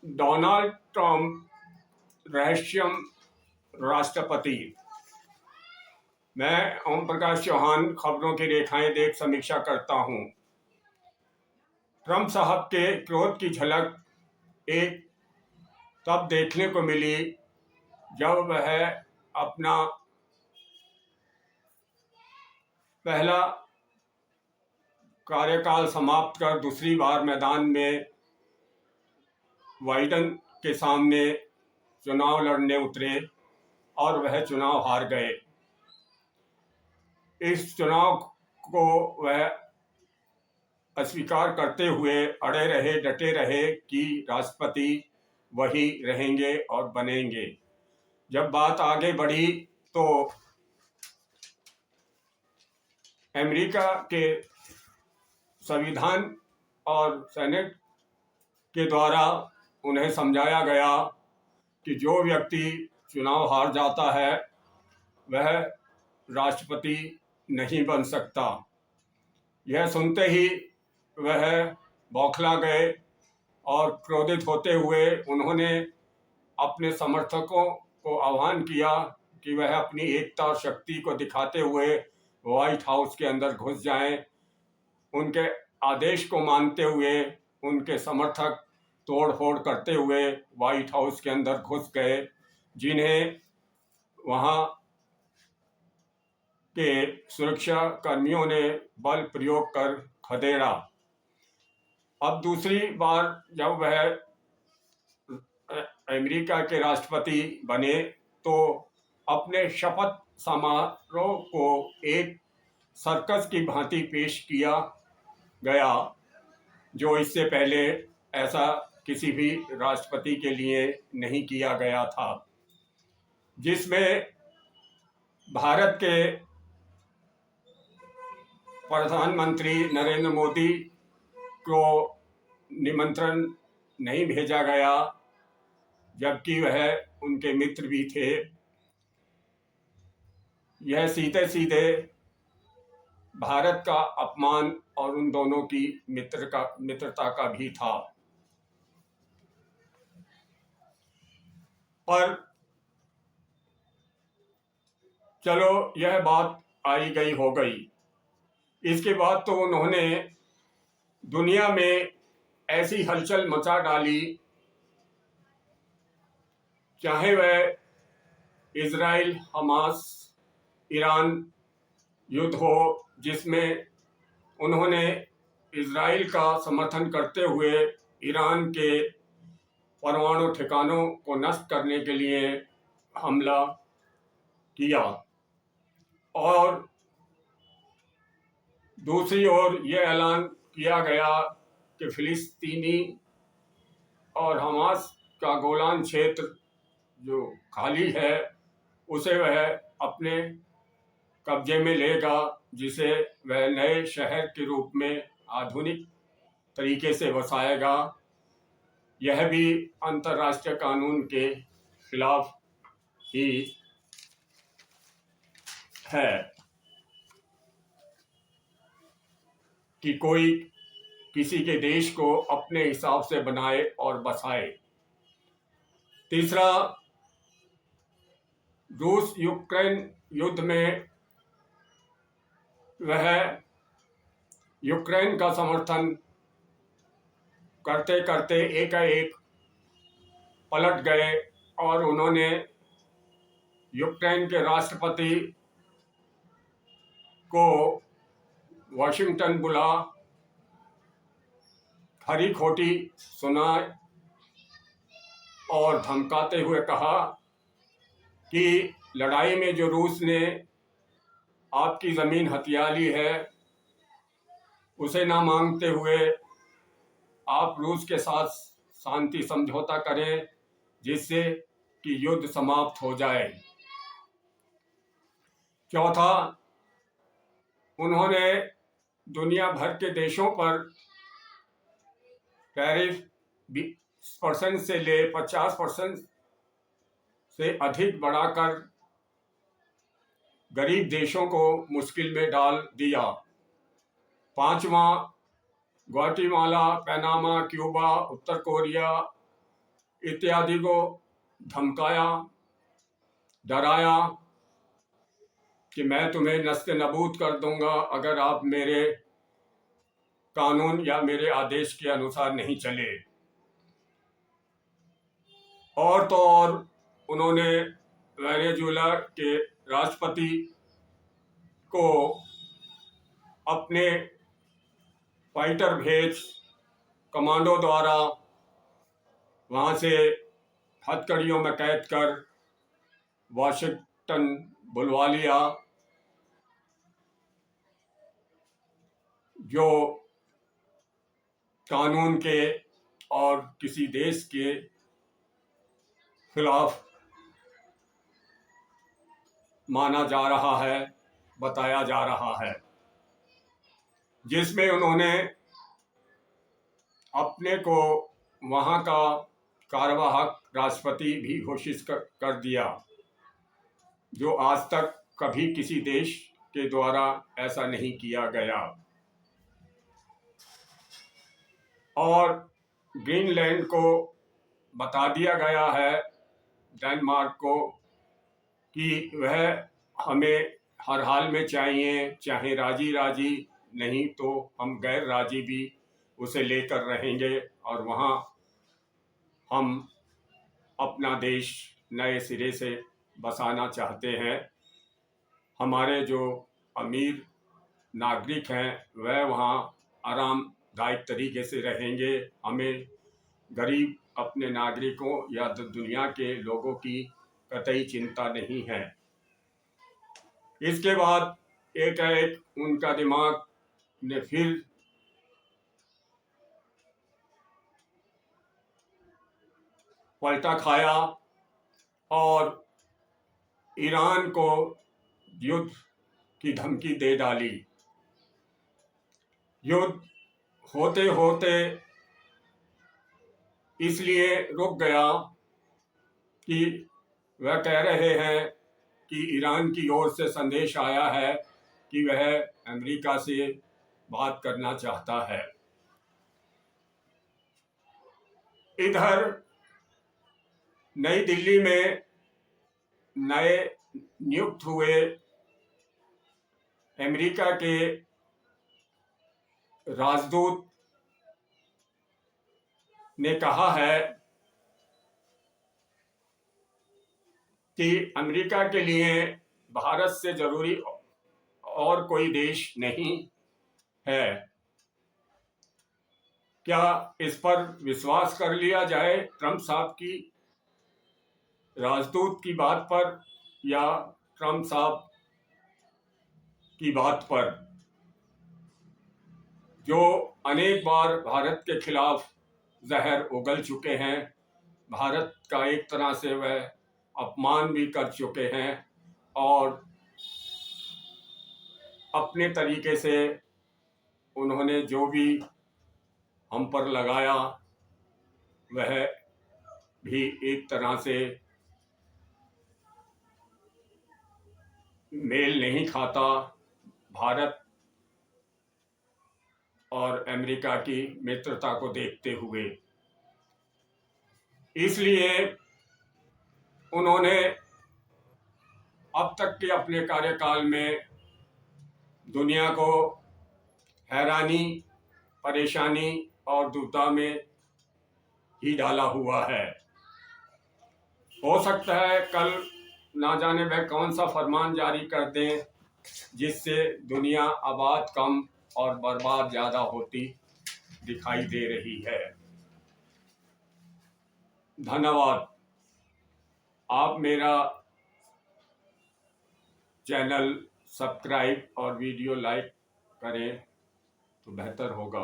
Donald Trump रहस्यम राष्ट्रपति। मैं ओम प्रकाश चौहान खबरों की रेखाएं देख समीक्षा करता हूं। ट्रंप साहब के क्रोध की झलक एक तब देखने को मिली जब वह अपना पहला कार्यकाल समाप्त कर दूसरी बार मैदान में बाइडेन के सामने चुनाव लड़ने उतरे और वह चुनाव हार गए। इस चुनाव को वह अस्वीकार करते हुए अड़े रहे, डटे रहे कि राष्ट्रपति वही रहेंगे और बनेंगे। जब बात आगे बढ़ी तो अमेरिका के संविधान और सेनेट के द्वारा उन्हें समझाया गया कि जो व्यक्ति चुनाव हार जाता है वह राष्ट्रपति नहीं बन सकता। यह सुनते ही वह बौखला गए और क्रोधित होते हुए उन्होंने अपने समर्थकों को आह्वान किया कि वह अपनी एकता और शक्ति को दिखाते हुए व्हाइट हाउस के अंदर घुस जाएं। उनके आदेश को मानते हुए उनके समर्थक तोड़ फोड़ करते हुए व्हाइट हाउस के अंदर घुस गए, जिन्हें वहां के सुरक्षा कर्मियों ने बल प्रयोग कर खदेड़ा। अब दूसरी बार जब वह अमेरिका के राष्ट्रपति बने तो अपने शपथ समारोह को एक सर्कस की भांति पेश किया गया, जो इससे पहले ऐसा किसी भी राष्ट्रपति के लिए नहीं किया गया था, जिसमें भारत के प्रधानमंत्री नरेंद्र मोदी को निमंत्रण नहीं भेजा गया, जबकि वह उनके मित्र भी थे। यह सीधे सीधे भारत का अपमान और उन दोनों की मित्रता का भी था। पर चलो, यह बात आई गई हो गई। इसके बाद तो उन्होंने दुनिया में ऐसी हलचल मचा डाली, चाहे वह इजराइल हमास ईरान युद्ध हो, जिसमें उन्होंने इजराइल का समर्थन करते हुए ईरान के परमाणु ठिकानों को नष्ट करने के लिए हमला किया, और दूसरी ओर यह ऐलान किया गया कि फिलिस्तीनी और हमास का गोलान क्षेत्र जो खाली है उसे वह अपने कब्जे में लेगा, जिसे वह नए शहर के रूप में आधुनिक तरीके से बसाएगा। यह भी अंतर्राष्ट्रीय कानून के खिलाफ ही है कि कोई किसी के देश को अपने हिसाब से बनाए और बसाए। तीसरा, रूस यूक्रेन युद्ध में वह यूक्रेन का समर्थन करते करते एकाएक पलट गए और उन्होंने यूक्रेन के राष्ट्रपति को वाशिंगटन बुला खरी खोटी सुनाए और धमकाते हुए कहा कि लड़ाई में जो रूस ने आपकी ज़मीन हथिया ली है उसे ना मांगते हुए आप रूस के साथ शांति समझौता करें, जिससे कि युद्ध समाप्त हो जाए। चौथा, उन्होंने दुनिया भर के देशों पर टैरिफ 20% से ले 50% से अधिक बढ़ाकर गरीब देशों को मुश्किल में डाल दिया। पांचवा, ग्वाटेमाला, पनामा, क्यूबा, उत्तर कोरिया इत्यादि को धमकाया, डराया कि मैं तुम्हें नस्ते नबूद कर दूंगा अगर आप मेरे कानून या मेरे आदेश के अनुसार नहीं चले। और तो और उन्होंने वेनेजुएला के राष्ट्रपति को अपने फाइटर भेज कमांडो द्वारा वहाँ से हथकड़ियों में कैद कर वाशिंगटन बुलवा लिया, जो कानून के और किसी देश के खिलाफ माना जा रहा है, बताया जा रहा है, जिसमें उन्होंने अपने को वहाँ का कार्यवाहक राष्ट्रपति भी घोषित कर दिया, जो आज तक कभी किसी देश के द्वारा ऐसा नहीं किया गया। और ग्रीनलैंड को बता दिया गया है, डेनमार्क को, कि वह हमें हर हाल में चाहिए, चाहे राजी राजी, नहीं तो हम गैर राजी भी उसे लेकर रहेंगे और वहाँ हम अपना देश नए सिरे से बसाना चाहते हैं। हमारे जो अमीर नागरिक हैं वह वहाँ आरामदायक तरीके से रहेंगे। हमें गरीब अपने नागरिकों या दुनिया के लोगों की कतई चिंता नहीं है। इसके बाद एक उनका दिमाग ने फिर पलटा खाया और ईरान को युद्ध की धमकी दे डाली। युद्ध होते होते इसलिए रुक गया कि वह कह रहे हैं कि ईरान की ओर से संदेश आया है कि वह अमेरिका से बात करना चाहता है। इधर नई दिल्ली में नए नियुक्त हुए अमेरिका के राजदूत ने कहा है कि अमेरिका के लिए भारत से जरूरी और कोई देश नहीं है। क्या इस पर विश्वास कर लिया जाए ट्रंप साहब की राजदूत की बात पर या ट्रंप साहब की बात पर, जो अनेक बार भारत के खिलाफ जहर उगल चुके हैं, भारत का एक तरह से वह अपमान भी कर चुके हैं और अपने तरीके से उन्होंने जो भी हम पर लगाया वह भी एक तरह से मेल नहीं खाता भारत और अमेरिका की मित्रता को देखते हुए। इसलिए उन्होंने अब तक के अपने कार्यकाल में दुनिया को हैरानी, परेशानी और दुविधा में ही डाला हुआ है। हो सकता है कल ना जाने वह कौन सा फरमान जारी कर दें जिससे दुनिया आबाद कम और बर्बाद ज़्यादा होती दिखाई दे रही है। धन्यवाद। आप मेरा चैनल सब्सक्राइब और वीडियो लाइक करें तो बेहतर होगा।